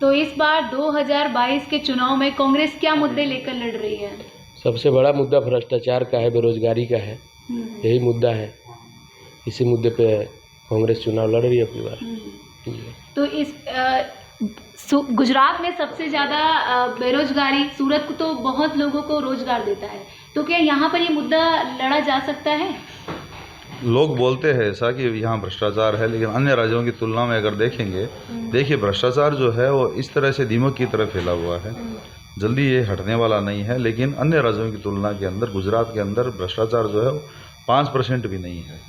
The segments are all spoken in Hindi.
तो इस बार 2022 के चुनाव में कांग्रेस क्या मुद्दे लेकर लड़ रही है? सबसे बड़ा मुद्दा भ्रष्टाचार का है, बेरोजगारी का है। यही मुद्दा है। इसी मुद्दे पे कांग्रेस चुनाव लड़ रही है अपनी बार। तो इस गुजरात में सबसे ज़्यादा बेरोजगारी, सूरत को तो बहुत लोगों को रोजगार देता है, तो क्या यहाँ पर ये मुद्दा लड़ा जा सकता है? लोग बोलते हैं ऐसा कि यहाँ भ्रष्टाचार है, लेकिन अन्य राज्यों की तुलना में अगर देखेंगे, देखिए भ्रष्टाचार जो है वो इस तरह से दीमक की तरह फैला हुआ है, जल्दी ये हटने वाला नहीं है। लेकिन अन्य राज्यों की तुलना के अंदर गुजरात के अंदर भ्रष्टाचार जो है वो 5% भी नहीं है।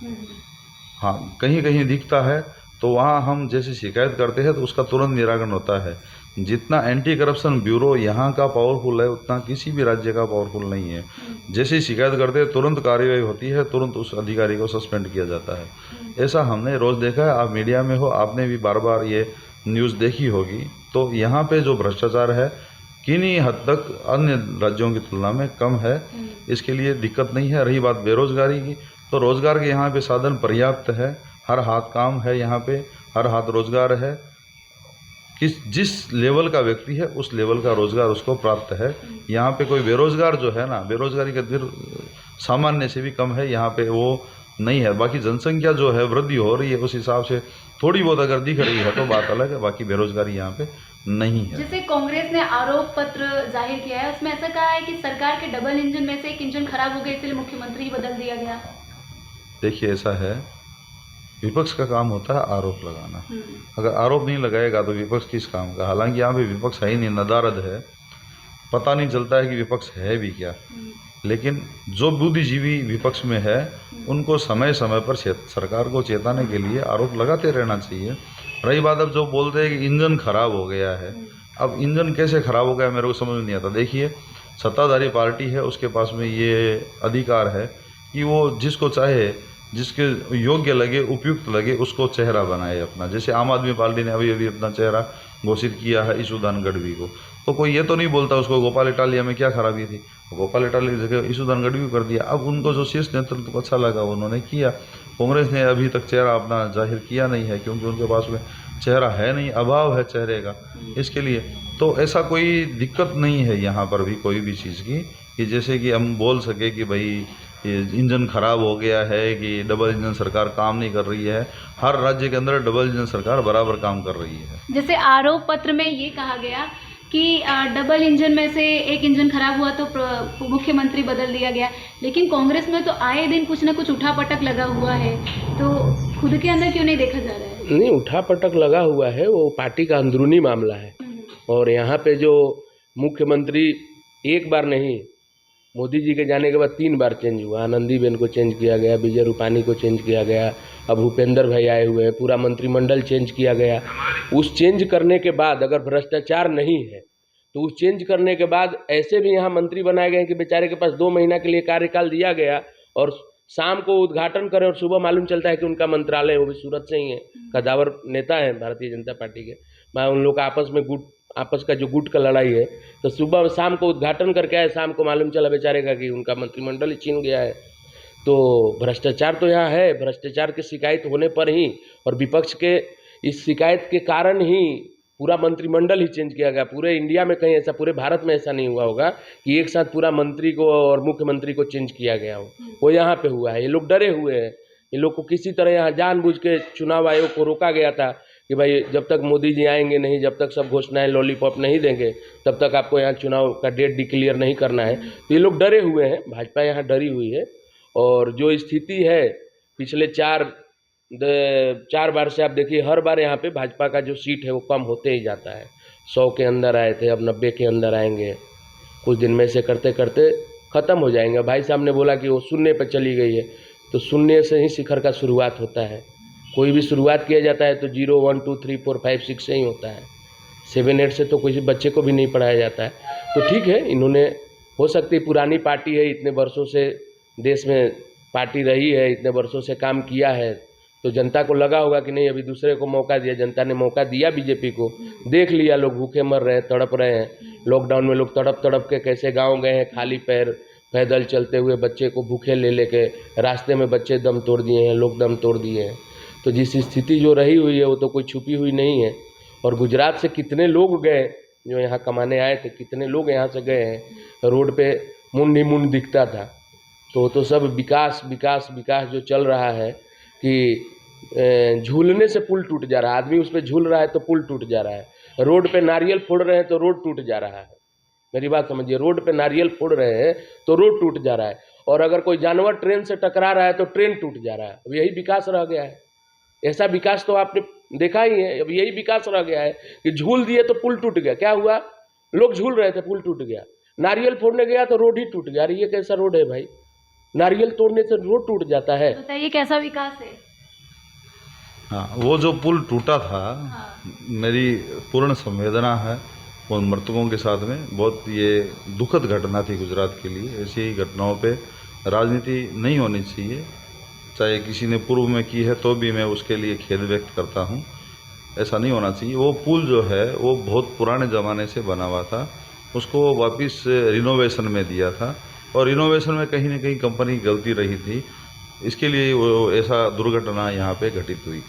हाँ, कहीं कहीं दिखता है तो वहाँ हम जैसे शिकायत करते हैं तो उसका तुरंत निराकरण होता है। जितना एंटी करप्शन ब्यूरो यहाँ का पावरफुल है, उतना किसी भी राज्य का पावरफुल नहीं है। जैसे ही शिकायत करते हैं तुरंत कार्रवाई होती है, तुरंत उस अधिकारी को सस्पेंड किया जाता है। ऐसा हमने रोज़ देखा है। आप मीडिया में हो, आपने भी बार बार ये न्यूज़ देखी होगी। तो यहाँ पे जो भ्रष्टाचार है किन्हीं हद तक अन्य राज्यों की तुलना में कम है, इसके लिए दिक्कत नहीं है। रही बात बेरोजगारी की, तो रोज़गार के यहाँ पे साधन पर्याप्त है, हर हाथ काम है, यहाँ पे हर हाथ रोज़गार है। जिस लेवल का व्यक्ति है उस लेवल का रोज़गार उसको प्राप्त है। यहाँ पे कोई बेरोज़गार जो है ना, बेरोज़गारी का दर सामान्य से भी कम है, यहाँ पे वो नहीं है। बाकी जनसंख्या जो है वृद्धि हो रही है, उस हिसाब से थोड़ी बहुत अगर दिख रही है तो बात अलग है, बाकी बेरोज़गारी यहाँ पे नहीं है। जैसे कांग्रेस ने आरोप पत्र जाहिर किया है, उसमें ऐसा कहा है कि सरकार के डबल इंजन में से एक इंजन खराब हो गया, इसलिए मुख्यमंत्री ही बदल दिया गया। देखिए ऐसा है, विपक्ष का काम होता है आरोप लगाना। अगर आरोप नहीं लगाएगा तो विपक्ष किस काम का? हालांकि यहाँ पे विपक्ष है ही नहीं, नदारद है, पता नहीं चलता है कि विपक्ष है भी क्या। लेकिन जो बुद्धिजीवी विपक्ष में है उनको समय समय पर सरकार को चेताने के लिए आरोप लगाते रहना चाहिए। रही बात अब जो बोलते हैं कि इंजन खराब हो गया है, अब इंजन कैसे खराब हो गया मेरे को समझ नहीं आता। देखिए सत्ताधारी पार्टी है, उसके पास में ये अधिकार है कि वो जिसको चाहे, जिसके योग्य लगे, उपयुक्त लगे, उसको चेहरा बनाए अपना। जैसे आम आदमी पार्टी ने अभी अपना चेहरा घोषित किया है ईशुदान गढ़वी को, तो कोई ये तो नहीं बोलता उसको गोपाल इटालिया में क्या खराबी थी, गोपाल इटालिया की जगह ईशुदान गढ़वी कर दिया। अब उनको जो शीर्ष नेतृत्व को अच्छा लगा उन्होंने किया। कांग्रेस ने अभी तक चेहरा अपना जाहिर किया नहीं है, क्योंकि उनके पास में चेहरा है नहीं, अभाव है चेहरे का, इसके लिए। तो ऐसा कोई दिक्कत नहीं है यहाँ पर भी कोई भी चीज़ की, कि जैसे कि हम बोल सके कि भाई ये इंजन खराब हो गया है, कि डबल इंजन सरकार काम नहीं कर रही है। हर राज्य के अंदर डबल इंजन सरकार बराबर काम कर रही है। जैसे आरोप पत्र में ये कहा गया कि डबल इंजन में से एक इंजन खराब हुआ तो मुख्यमंत्री बदल दिया गया, लेकिन कांग्रेस में तो आए दिन कुछ ना कुछ उठापटक लगा हुआ है, तो खुद के अंदर क्यों नहीं देखा जा रहा है? नहीं, उठापटक लगा हुआ है, वो पार्टी का अंदरूनी मामला है। और यहाँ पे जो मुख्यमंत्री एक बार नहीं, मोदी जी के जाने के बाद 3 बार चेंज हुआ। आनंदीबेन को चेंज किया गया, विजय रूपानी को चेंज किया गया, अब भूपेंद्र भाई आए हुए हैं, पूरा मंत्रिमंडल चेंज किया गया। उस चेंज करने के बाद अगर भ्रष्टाचार नहीं है तो उस चेंज करने के बाद ऐसे भी यहाँ मंत्री बनाए गए हैं कि बेचारे के पास 2 महीना के लिए कार्यकाल दिया गया, और शाम को उद्घाटन करें और सुबह मालूम चलता है कि उनका मंत्रालय वो भी सूरत से ही है। कदावर नेता है भारतीय जनता पार्टी के, मैं उन लोग का आपस का जो गुट का लड़ाई है, तो सुबह शाम को उद्घाटन करके आए, शाम को मालूम चला बेचारे का कि उनका मंत्रिमंडल ही छीन गया है। तो भ्रष्टाचार तो यहाँ है। भ्रष्टाचार की शिकायत होने पर ही और विपक्ष के इस शिकायत के कारण ही पूरा मंत्रिमंडल ही चेंज किया गया। पूरे इंडिया में कहीं ऐसा, पूरे भारत में ऐसा नहीं हुआ होगा कि एक साथ पूरा मंत्री को और मुख्यमंत्री को चेंज किया गया हो। वो यहाँ पे हुआ है। ये लोग डरे हुए हैं। ये लोग को किसी तरह यहाँ जानबूझ के चुनाव आयोग को रोका गया था कि भाई जब तक मोदी जी आएंगे नहीं, जब तक सब घोषणाएं लॉलीपॉप नहीं देंगे, तब तक आपको यहाँ चुनाव का डेट डिक्लेयर नहीं करना है। तो ये लोग डरे हुए हैं, भाजपा यहाँ डरी हुई है। और जो स्थिति है पिछले 4 बार से आप देखिए, हर बार यहाँ पे भाजपा का जो सीट है वो कम होते ही जाता है। 100 के अंदर आए थे, अब 90 के अंदर आएंगे। कुछ दिन में से करते करते ख़त्म हो जाएंगे। भाई साहब ने बोला कि वो शून्य पर चली गई है, तो शून्य से ही शिखर का शुरुआत होता है। कोई भी शुरुआत किया जाता है तो 0 1 2 3 4 5 6 से ही होता है। 7 8 से तो किसी बच्चे को भी नहीं पढ़ाया जाता है। तो ठीक है, इन्होंने, हो सकती है पुरानी पार्टी है, इतने वर्षों से देश में पार्टी रही है, इतने वर्षों से काम किया है, तो जनता को लगा होगा कि नहीं अभी दूसरे को मौका दिया। जनता ने मौका दिया बीजेपी को, देख लिया लोग भूखे मर रहे हैं, तड़प रहे हैं। लॉकडाउन में लोग तड़प तड़प के कैसे गाँव गए हैं, खाली पैर पैदल चलते हुए, बच्चे को भूखे ले लेके रास्ते में बच्चे दम तोड़ दिए हैं, लोग दम तोड़ दिए हैं। तो जिस स्थिति जो रही हुई है वो तो कोई छुपी हुई नहीं है। और गुजरात से कितने लोग गए जो यहाँ कमाने आए थे, कितने लोग यहाँ से गए हैं। रोड पे मुंड ही मुंड दिखता था। तो सब विकास विकास विकास जो चल रहा है कि झूलने से पुल टूट जा रहा है। आदमी उस पर झूल रहा है तो पुल टूट जा रहा है। रोड पे नारियल फोड़ रहे हैं तो रोड टूट जा रहा है। मेरी बात समझिए, रोड पे नारियल फोड़ रहे हैं तो रोड टूट जा रहा है, और अगर कोई जानवर ट्रेन से टकरा रहा है तो ट्रेन टूट जा रहा है। अब यही विकास रह गया है। ऐसा विकास तो आपने देखा ही है। अब यही विकास रह गया है कि झूल दिए तो पुल टूट गया। क्या हुआ? लोग झूल रहे थे, पुल टूट गया। नारियल फोड़ने गया तो रोड ही टूट गया। अरे ये कैसा रोड है भाई? नारियल तोड़ने से रोड टूट जाता है। बताइए कैसा विकास है? हाँ, वो जो पुल टूटा था, हाँ। मेरी पूर्ण संवेदना है उन मृतकों के साथ में। बहुत ये दुखद घटना थी गुजरात के लिए। ऐसी ही घटनाओं पे राजनीति नहीं होनी चाहिए। चाहे किसी ने पूर्व में की है तो भी मैं उसके लिए खेद व्यक्त करता हूँ। ऐसा नहीं होना चाहिए। वो पुल जो है वो बहुत पुराने ज़माने से बना हुआ था, उसको वापस रिनोवेशन में दिया था, और रिनोवेशन में कहीं ना कहीं कंपनी की गलती रही थी। इसके लिए वो ऐसा दुर्घटना यहाँ पे घटित हुई।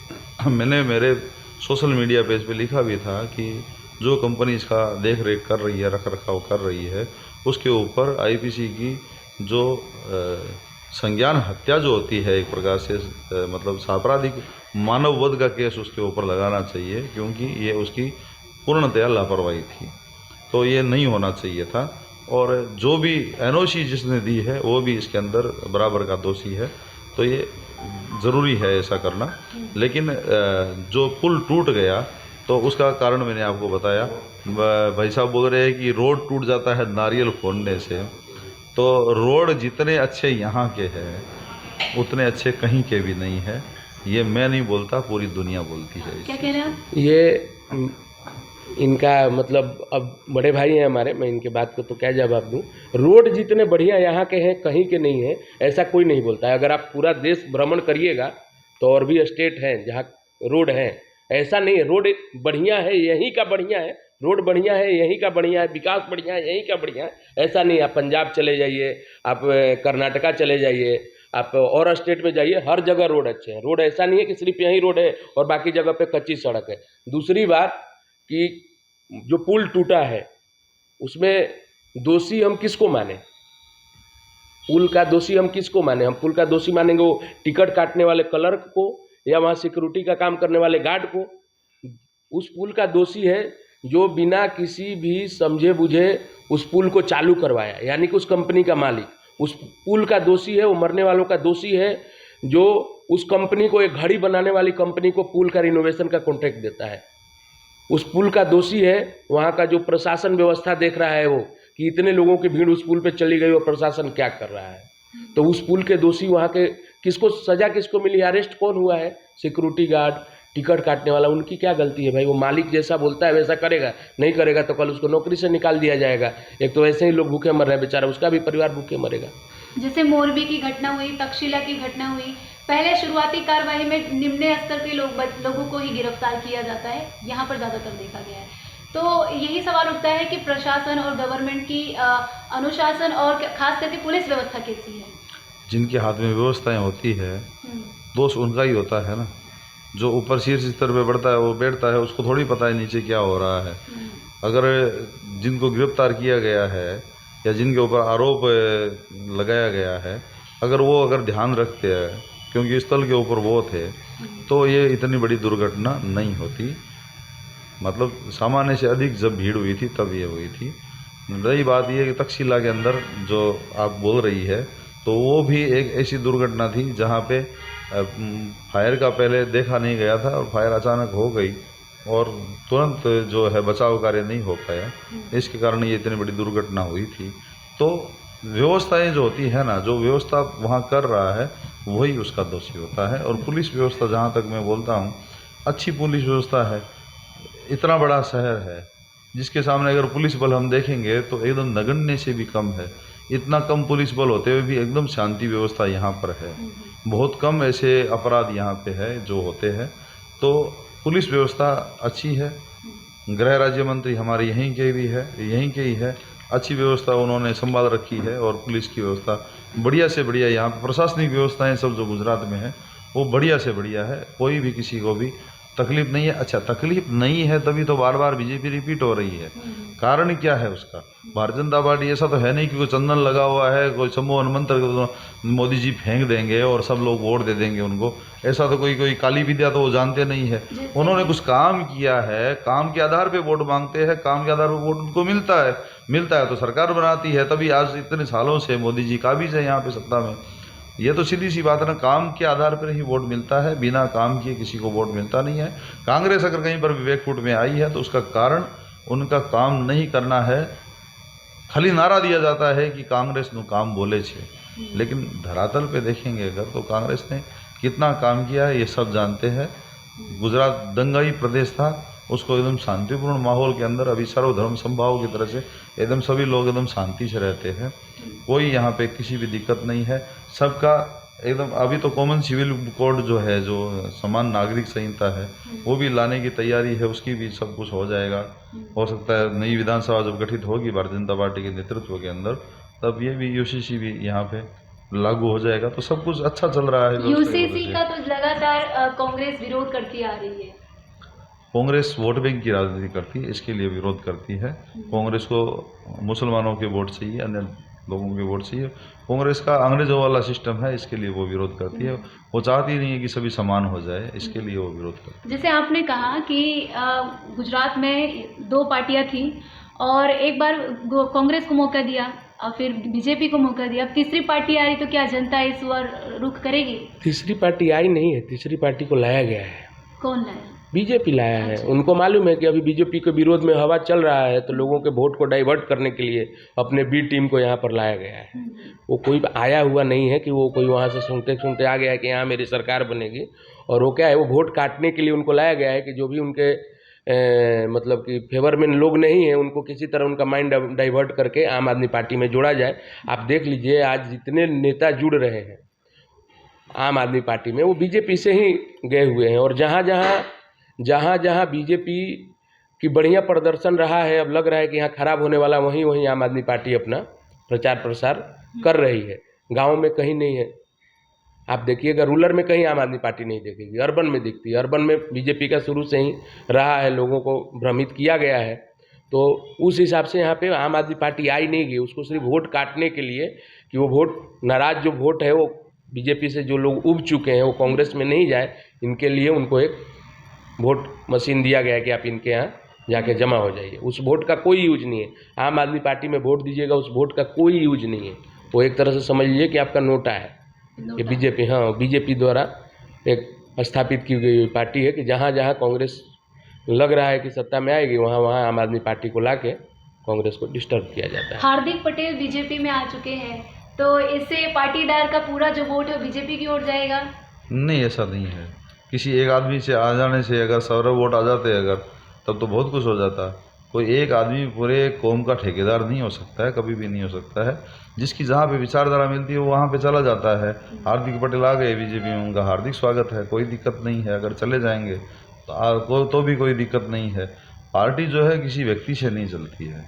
मैंने मेरे सोशल मीडिया पेज पे लिखा भी था कि जो कंपनी इसका देख रेख कर रही है, रख रखाव कर रही है, उसके ऊपर आईपीसी की जो संज्ञान हत्या जो होती है एक प्रकार से मतलब आपराधिक मानव वध का केस उसके ऊपर लगाना चाहिए, क्योंकि ये उसकी पूर्णतया लापरवाही थी। तो ये नहीं होना चाहिए था, और जो भी एनओसी जिसने दी है वो भी इसके अंदर बराबर का दोषी है। तो ये ज़रूरी है ऐसा करना। लेकिन जो पुल टूट गया तो उसका कारण मैंने आपको बताया। भाई साहब बोल रहे हैं कि रोड टूट जाता है नारियल फोड़ने से। तो रोड जितने अच्छे यहाँ के हैं उतने अच्छे कहीं के भी नहीं है। ये मैं नहीं बोलता, पूरी दुनिया बोलती है। क्या कह रहे हैं आप? ये इनका मतलब, अब बड़े भाई हैं हमारे, मैं इनके बात को तो क्या जवाब दूं। रोड जितने बढ़िया यहाँ के हैं कहीं के नहीं है, ऐसा कोई नहीं बोलता है। अगर आप पूरा देश भ्रमण करिएगा तो और भी स्टेट हैं जहाँ रोड हैं। ऐसा नहीं है रोड बढ़िया है यहीं का बढ़िया है, रोड बढ़िया है यहीं का बढ़िया है, विकास बढ़िया है यहीं का बढ़िया है। ऐसा नहीं। आप पंजाब चले जाइए, आप कर्नाटका चले जाइए, आप और स्टेट में जाइए, हर जगह रोड अच्छे हैं। रोड ऐसा नहीं है कि सिर्फ यहीं रोड है और बाकी जगह पे कच्ची सड़क है। दूसरी बात कि जो पुल टूटा है उसमें दोषी हम किसको माने? पुल का दोषी हम किसको माने? हम पुल का दोषी मानेंगे वो टिकट काटने वाले क्लर्क को, या वहाँ सिक्योरिटी का काम करने वाले गार्ड को? उस पुल का दोषी है जो बिना किसी भी समझे बुझे उस पुल को चालू करवाया, यानी कि उस कंपनी का मालिक उस पुल का दोषी है। वो मरने वालों का दोषी है जो उस कंपनी को, एक घड़ी बनाने वाली कंपनी को पुल का रिनोवेशन का कॉन्ट्रैक्ट देता है। उस पुल का दोषी है वहाँ का जो प्रशासन व्यवस्था देख रहा है वो, कि इतने लोगों की भीड़ उस पुल पे चली गई और प्रशासन क्या कर रहा है। तो उस पुल के दोषी वहाँ के किसको सजा किसको मिली? अरेस्ट कौन हुआ है? सिक्योरिटी गार्ड, टिकट काटने वाला। उनकी क्या गलती है भाई? वो मालिक जैसा बोलता है वैसा करेगा, नहीं करेगा तो कल उसको नौकरी से निकाल दिया जाएगा। एक तो ऐसे ही लोग भूखे मर रहे हैं बेचारा, उसका भी परिवार भूखे मरेगा। जैसे मोरबी की घटना हुई, तक्षशिला की घटना हुई, पहले शुरुआती कार्रवाई में निम्न स्तर के लोगों को ही गिरफ्तार किया जाता है, यहाँ पर ज़्यादातर देखा गया है। तो यही सवाल उठता है कि प्रशासन और गवर्नमेंट की अनुशासन और खास करके पुलिस व्यवस्था कैसी है? जिनके हाथ में व्यवस्थाएं होती है दोष उनका ही होता है ना। जो ऊपर शीर्ष स्तर पे बढ़ता है वो बैठता है, उसको थोड़ी पता है नीचे क्या हो रहा है। अगर जिनको गिरफ्तार किया गया है या जिनके ऊपर आरोप लगाया गया है, अगर ध्यान रखते हैं, क्योंकि स्थल के ऊपर वो थे, तो ये इतनी बड़ी दुर्घटना नहीं होती। मतलब सामान्य से अधिक जब भीड़ हुई थी तब ये हुई थी। रही बात ये कि तक्षशिला के अंदर जो आप बोल रही है, तो वो भी एक ऐसी दुर्घटना थी जहाँ पे फायर का पहले देखा नहीं गया था और फायर अचानक हो गई और तुरंत जो है बचाव कार्य नहीं हो पाया। इसके कारण ये इतनी बड़ी दुर्घटना हुई थी। तो व्यवस्थाएं जो होती है ना, जो व्यवस्था वहाँ कर रहा है वही उसका दोषी होता है। और पुलिस व्यवस्था, जहाँ तक मैं बोलता हूँ, अच्छी पुलिस व्यवस्था है। इतना बड़ा शहर है जिसके सामने अगर पुलिस बल हम देखेंगे तो एकदम नगण्य से भी कम है। इतना कम पुलिस बल होते हुए भी एकदम शांति व्यवस्था यहाँ पर है। बहुत कम ऐसे अपराध यहाँ पे है जो होते हैं। तो पुलिस व्यवस्था अच्छी है। गृह राज्य मंत्री हमारे यहीं के भी है, यहीं के ही है। अच्छी व्यवस्था उन्होंने संभाल रखी है और पुलिस की व्यवस्था बढ़िया से बढ़िया। यहाँ पर प्रशासनिक व्यवस्थाएं सब जो गुजरात में है वो बढ़िया से बढ़िया है। कोई भी किसी को भी तकलीफ नहीं है। अच्छा, तकलीफ नहीं है तभी तो बार बार बीजेपी रिपीट हो रही है। कारण क्या है उसका? भारतीय जनता पार्टी ऐसा तो है नहीं कि कोई चंदन लगा हुआ है, कोई सम्मोहन मंत्र मोदी जी फेंक देंगे और सब लोग वोट दे देंगे उनको। ऐसा तो कोई काली विद्या तो वो जानते नहीं है। उन्होंने कुछ काम किया है, काम के आधार पे वोट मांगते हैं, काम के आधार पे वोट उनको मिलता है तो सरकार बनाती है। तभी आज इतने सालों से मोदी जी काबिज है यहाँ पे सत्ता में। ये तो सीधी सी बात है ना, काम के आधार पर ही वोट मिलता है, बिना काम किए किसी को वोट मिलता नहीं है। कांग्रेस अगर कहीं पर विवेक फूट में आई है तो उसका कारण उनका काम नहीं करना है। खाली नारा दिया जाता है कि कांग्रेस नु काम बोले छे, लेकिन धरातल पे देखेंगे अगर तो कांग्रेस ने कितना काम किया है ये सब जानते हैं। गुजरात दंगाई प्रदेश था, उसको एकदम शांतिपूर्ण माहौल के अंदर अभी सर्वधर्म समभाव की तरह से एकदम सभी लोग एकदम शांति से रहते हैं। कोई यहाँ पे किसी भी दिक्कत नहीं है, सबका एकदम। अभी तो कॉमन सिविल कोड जो है, जो समान नागरिक संहिता है, वो भी लाने की तैयारी है, उसकी भी सब कुछ हो जाएगा। हो सकता है नई विधानसभा जब गठित होगी भारतीय जनता पार्टी के नेतृत्व के अंदर, तब ये भी यूसीसी भी यहाँ पे लागू हो जाएगा। तो सब कुछ अच्छा चल रहा है। यूसीसी का तो लगातार कांग्रेस विरोध करती आ रही है। कांग्रेस वोट बैंक की राजनीति करती है, इसके लिए विरोध करती है। कांग्रेस को मुसलमानों के वोट चाहिए, अन्य लोगों के वोट चाहिए। कांग्रेस का अंग्रेजों वाला सिस्टम है, इसके लिए वो विरोध करती है। वो चाहती नहीं है कि सभी समान हो जाए, इसके लिए वो विरोध करती है। जैसे आपने कहा कि गुजरात में 2 पार्टियां थी और एक बार कांग्रेस को मौका दिया और फिर बीजेपी को मौका दिया, अब तीसरी पार्टी आ रही, तो क्या जनता इस बार रुख करेगी? तीसरी पार्टी आई नहीं है, तीसरी पार्टी को लाया गया है। कौन लाया? बीजेपी लाया है। उनको मालूम है कि अभी बीजेपी के विरोध में हवा चल रहा है, तो लोगों के वोट को डाइवर्ट करने के लिए अपने बी टीम को यहाँ पर लाया गया है। वो कोई आया हुआ नहीं है कि वो कोई वहाँ से सुनते आ गया है कि यहाँ मेरी सरकार बनेगी। और वो क्या है, वो वोट काटने के लिए उनको लाया गया है कि जो भी उनके मतलब कि फेवर में लोग नहीं है, उनको किसी तरह उनका माइंड डाइवर्ट करके आम आदमी पार्टी में जोड़ा जाए। आप देख लीजिए आज जितने नेता जुड़ रहे हैं आम आदमी पार्टी में, वो बीजेपी से ही गए हुए हैं। और जहाँ जहाँ बीजेपी की बढ़िया प्रदर्शन रहा है, अब लग रहा है कि यहाँ खराब होने वाला, वहीं आम आदमी पार्टी अपना प्रचार प्रसार कर रही है। गाँव में कहीं नहीं है। आप देखिएगा रूरल में कहीं आम आदमी पार्टी नहीं देखेगी, अर्बन में दिखती है। अर्बन में बीजेपी का शुरू से ही रहा है, लोगों को भ्रमित किया गया है। तो उस हिसाब से यहाँ पे आम आदमी पार्टी आई नहीं गई, उसको सिर्फ वोट काटने के लिए कि वो वोट नाराज जो वोट है वो बीजेपी से जो लोग उब चुके हैं वो कांग्रेस में नहीं जाए, इनके लिए उनको एक वोट मशीन दिया गया है कि आप इनके यहाँ जाके जमा हो जाइए। उस वोट का कोई यूज नहीं है। आम आदमी पार्टी में वोट दीजिएगा, उस वोट का कोई यूज नहीं है। वो एक तरह से समझ लीजिए कि आपका नोटा है। ये बीजेपी द्वारा एक स्थापित की गई पार्टी है कि जहाँ जहाँ कांग्रेस लग रहा है कि सत्ता में आएगी, वहाँ आम आदमी पार्टी को लाके कांग्रेस को डिस्टर्ब किया जाता है। हार्दिक पटेल बीजेपी में आ चुके हैं, तो इससे पाटीदार का पूरा जो वोट है वो बीजेपी की ओर जाएगा? नहीं, ऐसा नहीं है। किसी एक आदमी से आ जाने से अगर सारे वोट आ जाते अगर, तब तो बहुत कुछ हो जाता। कोई एक आदमी पूरे कौम का ठेकेदार नहीं हो सकता है, कभी भी नहीं हो सकता है। जिसकी जहाँ पे विचारधारा मिलती है वो वहाँ पे चला जाता है। हार्दिक पटेल आ गए बीजेपी में, उनका हार्दिक स्वागत है, कोई दिक्कत नहीं है। अगर चले जाएंगे तो भी कोई दिक्कत नहीं है। पार्टी जो है किसी व्यक्ति से नहीं चलती है,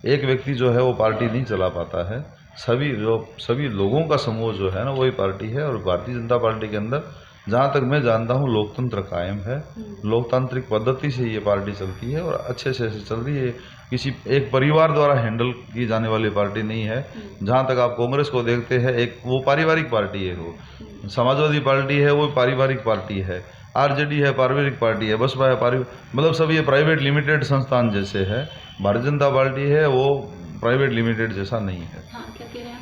एक व्यक्ति जो है वो पार्टी नहीं चला पाता है। सभी लोगों का समूह जो है ना वही पार्टी है। और भारतीय जनता पार्टी के अंदर जहाँ तक मैं जानता हूँ लोकतंत्र कायम है, लोकतांत्रिक पद्धति से ये पार्टी चलती है और अच्छे से चल रही है। किसी एक परिवार द्वारा हैंडल की जाने वाली पार्टी नहीं है। जहाँ तक आप कांग्रेस को देखते हैं, एक वो पारिवारिक पार्टी है, वो समाजवादी पार्टी है, वो पारिवारिक पार्टी है, आरजेडी है पारिवारिक पार्टी है, बसपा है मतलब सब ये प्राइवेट लिमिटेड संस्थान जैसे है। भारतीय जनता पार्टी है वो प्राइवेट लिमिटेड जैसा नहीं है।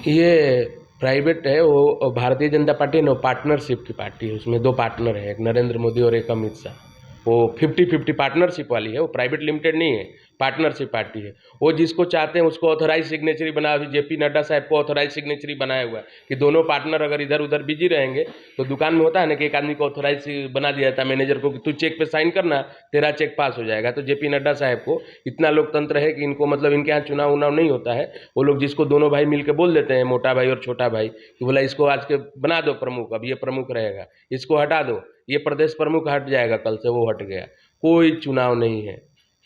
ये प्राइवेट है, वो भारतीय जनता पार्टी है ना, पार्टनरशिप की पार्टी है। उसमें 2 पार्टनर हैं, एक नरेंद्र मोदी और एक अमित शाह। वो 50-50 पार्टनरशिप वाली है, वो प्राइवेट लिमिटेड नहीं है, पार्टनरशिप पार्टी है। वो जिसको चाहते हैं उसको ऑथराइज सिग्नेचरी बना, अभी जेपी नड्डा साहब को ऑथराइज सिग्नेचरी बनाया हुआ है कि दोनों पार्टनर अगर इधर उधर बिजी रहेंगे तो दुकान में होता है ना कि एक आदमी को ऑथराइज बना दिया जाता है मैनेजर को कि तू चेक पे साइन करना, तेरा चेक पास हो जाएगा। तो जेपी नड्डा साहब को इतना लोकतंत्र है कि इनको मतलब इनके यहाँ चुनाव उनाव नहीं होता है। वो लोग जिसको दोनों भाई मिल के बोल देते हैं, मोटा भाई और छोटा भाई, कि बोला इसको आज के बना दो प्रमुख, अब ये प्रमुख रहेगा, इसको हटा दो, ये प्रदेश प्रमुख हट जाएगा, कल से वो हट गया। कोई चुनाव नहीं है,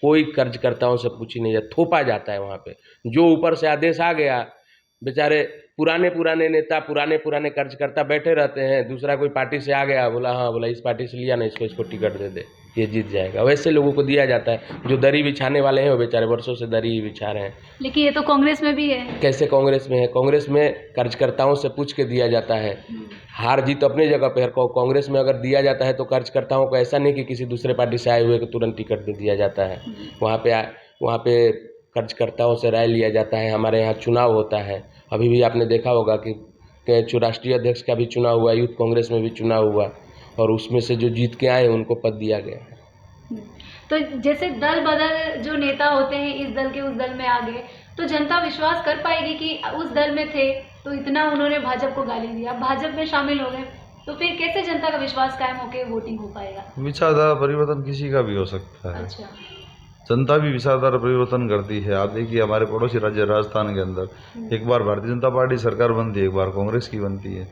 कोई कार्यकर्ताओं से पूछी नहीं जाता, थोपा जाता है वहाँ पे। जो ऊपर से आदेश आ गया, बेचारे पुराने नेता पुराने कार्यकर्ता बैठे रहते हैं। दूसरा कोई पार्टी से आ गया, बोला हाँ, बोला इस पार्टी से लिया ना, इसको टिकट दे दे, ये जीत जाएगा। वैसे लोगों को दिया जाता है, जो दरी बिछाने वाले हैं वो बेचारे वर्षों से दरी ही बिछा रहे हैं। लेकिन ये तो कांग्रेस में भी है। कैसे कांग्रेस में है? कांग्रेस में कार्यकर्ताओं से पूछ के दिया जाता है। हार जीत अपने जगह पे है। कांग्रेस में अगर दिया जाता है तो कार्यकर्ताओं को ऐसा नहीं कि किसी दूसरे पार्टी से आए हुए को तुरंत टिकट दे दिया जाता है। वहाँ पे कार्यकर्ताओं से राय लिया जाता है। हमारे यहाँ चुनाव होता है, अभी भी आपने देखा होगा कि राष्ट्रीय अध्यक्ष का भी चुनाव हुआ, यूथ कांग्रेस में भी चुनाव हुआ, और उसमें से जो जीत के आए उनको पद दिया गया है। तो जैसे दल बदल जो नेता होते हैं, इस दल के उस दल में आ गए, तो जनता विश्वास कर पाएगी कि उस दल में थे तो इतना उन्होंने भाजपा को गाली दिया, भाजपा में शामिल हो गए, तो फिर कैसे जनता का विश्वास कायम होकर वोटिंग हो पाएगा? विचारधारा परिवर्तन किसी का भी हो सकता है। अच्छा। जनता भी विचारधारा परिवर्तन करती है। आप देखिए हमारे पड़ोसी राज्य राजस्थान के अंदर एक बार भारतीय जनता पार्टी सरकार बनती है, एक बार कांग्रेस की बनती है।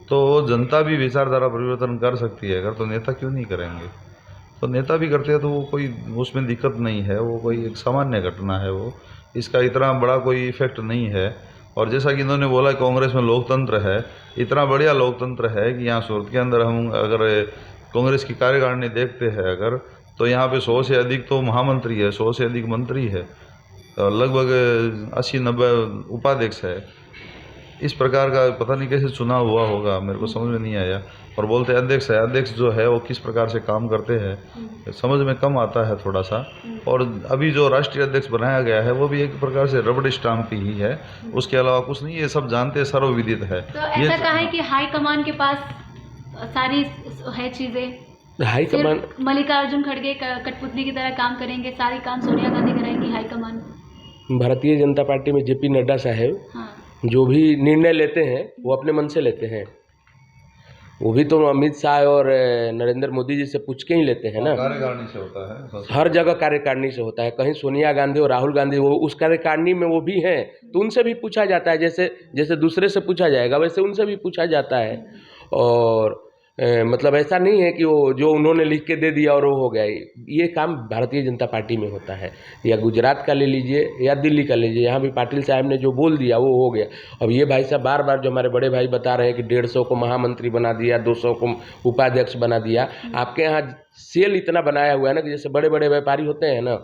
तो जनता भी विचारधारा परिवर्तन कर सकती है अगर, तो नेता क्यों नहीं करेंगे? तो नेता भी करते हैं तो वो कोई उसमें दिक्कत नहीं है, वो कोई एक सामान्य घटना है, वो इसका इतना बड़ा कोई इफेक्ट नहीं है। और जैसा कि इन्होंने बोला कांग्रेस में लोकतंत्र है, इतना बढ़िया लोकतंत्र है कि यहाँ सूरत के अंदर हम अगर कांग्रेस की कार्यकारिणी देखते हैं अगर, तो यहाँ पे 100 से अधिक तो महामंत्री है, 100 से अधिक मंत्री है, लगभग 80-90 उपाध्यक्ष है। इस प्रकार का पता नहीं कैसे चुनाव हुआ होगा, मेरे को समझ में नहीं आया। और बोलते अध्यक्ष है, अध्यक्ष जो है वो किस प्रकार से काम करते हैं समझ में कम आता है थोड़ा सा। और अभी जो राष्ट्रीय अध्यक्ष बनाया गया है वो भी एक प्रकार से रबड़ स्टाम्प ही है, उसके अलावा कुछ नहीं। ये सब जानते हैं, सर्वविदित है। तो ऐसा कहा है कि हाईकमान के पास सारी है चीज़ें, हाईकमान मल्लिकार्जुन खड़गे कठपुतली की तरह काम करेंगे, सारे काम सोनिया गांधी कराएंगी हाईकमान। भारतीय जनता पार्टी में जेपी नड्डा साहब हाँ। जो भी निर्णय लेते हैं वो अपने मन से लेते हैं। वो भी तो अमित शाह और नरेंद्र मोदी जी से पूछ के ही लेते हैं ना। कार्यकारिणी से होता है, हर जगह कार्यकारिणी से होता है। कहीं सोनिया गांधी और राहुल गांधी वो उस कार्यकारिणी में वो भी हैं, तो उनसे भी पूछा जाता है। जैसे दूसरे से पूछा जाएगा वैसे उनसे भी पूछा जाता है। और मतलब ऐसा नहीं है कि वो जो उन्होंने लिख के दे दिया और वो हो गया। ये काम भारतीय जनता पार्टी में होता है। या गुजरात का ले लीजिए या दिल्ली का ले लीजिए, यहाँ भी पाटिल साहब ने जो बोल दिया वो हो गया। अब ये भाई साहब बार बार जो हमारे बड़े भाई बता रहे हैं कि 150 को महामंत्री बना दिया, 200 को उपाध्यक्ष बना दिया। आपके यहाँ सेल इतना बनाया हुआ है ना कि जैसे बड़े बड़े व्यापारी होते हैं ना,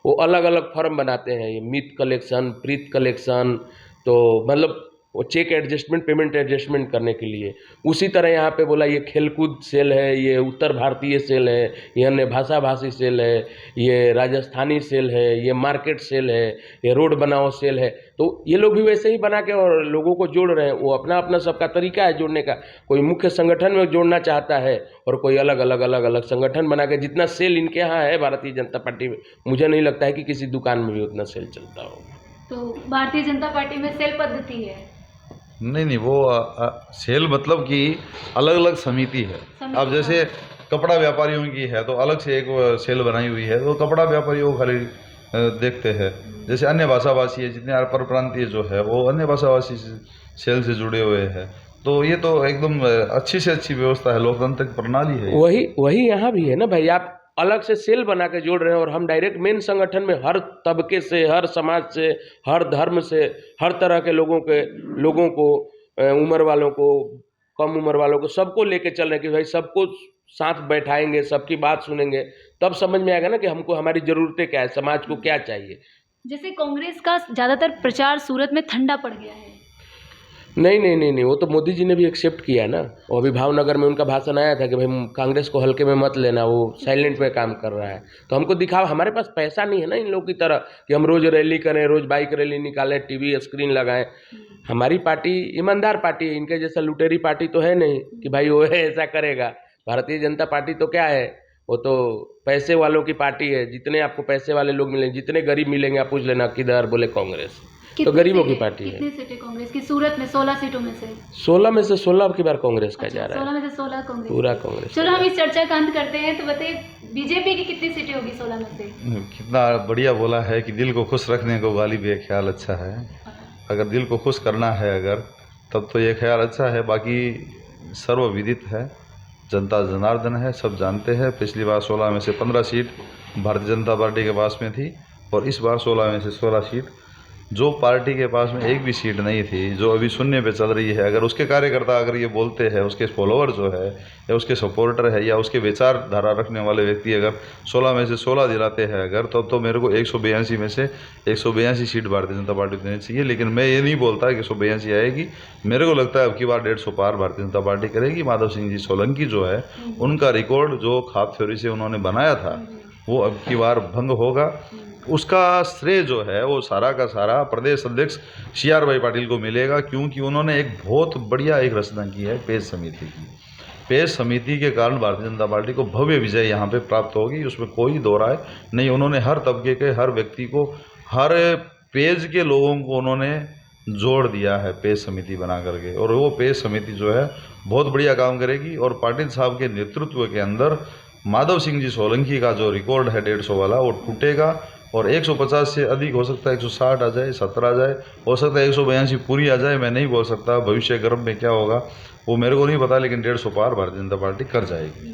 वो अलग अलग फर्म बनाते हैं, ये मित कलेक्शन, प्रीत कलेक्शन, तो मतलब वो चेक एडजस्टमेंट, पेमेंट एडजस्टमेंट करने के लिए। उसी तरह यहाँ पे बोला ये खेलकूद सेल है, ये उत्तर भारतीय सेल है, ये अन्य भाषा भाषी सेल है, ये राजस्थानी सेल है, ये मार्केट सेल है, ये रोड बनाओ सेल है। तो ये लोग भी वैसे ही बना के और लोगों को जोड़ रहे हैं। वो अपना अपना सबका तरीका है जोड़ने का। कोई मुख्य संगठन में जोड़ना चाहता है और कोई अलग अलग संगठन बना के। जितना सेल इनके यहाँ है भारतीय जनता पार्टी में, मुझे नहीं लगता है कि किसी दुकान में भी उतना सेल चलता होगा। तो भारतीय जनता पार्टी में सेल पद्धति है? नहीं, वो सेल मतलब कि अलग अलग समिति है। अब जैसे कपड़ा व्यापारियों की है तो अलग से एक सेल बनाई हुई है, तो कपड़ा व्यापारियों को खाली देखते हैं। जैसे अन्य भाषाभाषी है, जितने पर प्रांतीय जो है वो अन्य भाषाभाषी सेल से जुड़े हुए हैं। तो ये तो एकदम अच्छी से अच्छी व्यवस्था है, लोकतांत्रिक प्रणाली है। वही यहाँ भी है ना भाई। आप अलग से सेल बना के जोड़ रहे हैं और हम डायरेक्ट मेन संगठन में हर तबके से, हर समाज से, हर धर्म से, हर तरह के लोगों को, उम्र वालों को, कम उम्र वालों को, सबको लेके चल रहे हैं कि भाई सबको साथ बैठाएंगे, सबकी बात सुनेंगे, तब समझ में आएगा ना कि हमको हमारी ज़रूरतें क्या है, समाज को क्या चाहिए। जैसे कांग्रेस का ज़्यादातर प्रचार सूरत में ठंडा पड़ गया है। नहीं, वो तो मोदी जी ने भी एक्सेप्ट किया ना। वो अभी भावनगर में उनका भाषण आया था कि भाई कांग्रेस को हल्के में मत लेना, वो साइलेंट में काम कर रहा है। तो हमको दिखावा, हमारे पास पैसा नहीं है ना इन लोगों की तरह कि हम रोज़ रैली करें, रोज़ बाइक रैली निकालें, टीवी स्क्रीन लगाएं। हमारी पार्टी ईमानदार पार्टी है, इनके जैसा लुटेरी पार्टी तो है नहीं कि भाई वो ऐसा करेगा। भारतीय जनता पार्टी तो क्या है, वो तो पैसे वालों की पार्टी है। जितने आपको पैसे वाले लोग मिलेंगे, जितने गरीब मिलेंगे, आप पूछ लेना किधर, बोले कांग्रेस। तो गरीबों की पार्टी है। कितनी सीटें कांग्रेस की सूरत में? 16 सीटों में से 16 में से 16 की बार कांग्रेस का जा रहा है। 16 में से 16 कांग्रेस, पूरा कांग्रेस। चलो हम इस चर्चा का अंत करते हैं। तो बताइए बीजेपी की कितनी सीटें होगी 16 में से? कितना बढ़िया बोला है कि दिल को खुश रखने को गालिब ये ख्याल अच्छा है। अगर दिल को खुश करना है अगर, तब तो ये ख्याल अच्छा है। बाकी सर्वविदित है, जनता जनार्दन है, सब जानते हैं। पिछली बार 16 में से 15 सीट भारतीय जनता पार्टी के पास में थी और इस बार 16 में से 16 सीट जो पार्टी के पास में एक भी सीट नहीं थी, जो अभी शून्य पे चल रही है, अगर उसके कार्यकर्ता अगर ये बोलते हैं, उसके फॉलोअर जो है या उसके सपोर्टर है या उसके विचारधारा रखने वाले व्यक्ति अगर 16 में से 16 दिलाते हैं अगर, तो मेरे को 182 में से 182 सीट भारतीय जनता पार्टी को देनी चाहिए। लेकिन मैं ये नहीं बोलता कि 182 आएगी। मेरे को लगता है अब की बार 150 पार भारतीय जनता पार्टी करेगी। माधव सिंह जी सोलंकी जो है, उनका रिकॉर्ड जो खाप थ्योरी से उन्होंने बनाया था वो अब की बार भंग होगा। उसका श्रेय जो है वो सारा का सारा प्रदेश अध्यक्ष CR भाई पाटिल को मिलेगा, क्योंकि उन्होंने एक बहुत बढ़िया एक रचना की है पेज समिति की। पेज समिति के कारण भारतीय जनता पार्टी को भव्य विजय यहाँ पे प्राप्त होगी, उसमें कोई दो राय नहीं। उन्होंने हर तबके के हर व्यक्ति को, हर पेज के लोगों को उन्होंने जोड़ दिया है पेज समिति बना करके, और वो पेज समिति जो है बहुत बढ़िया काम करेगी। और पाटिल साहब के नेतृत्व के अंदर माधव सिंह जी सोलंकी का जो रिकॉर्ड है 150 वाला, वो टूटेगा और 150 से अधिक हो सकता है, 160 आ जाए, 70 आ जाए, हो सकता है 182 पूरी आ जाए। मैं नहीं बोल सकता भविष्य गर्भ में क्या होगा वो मेरे को नहीं पता, लेकिन 150 पार भारतीय जनता पार्टी कर जाएगी।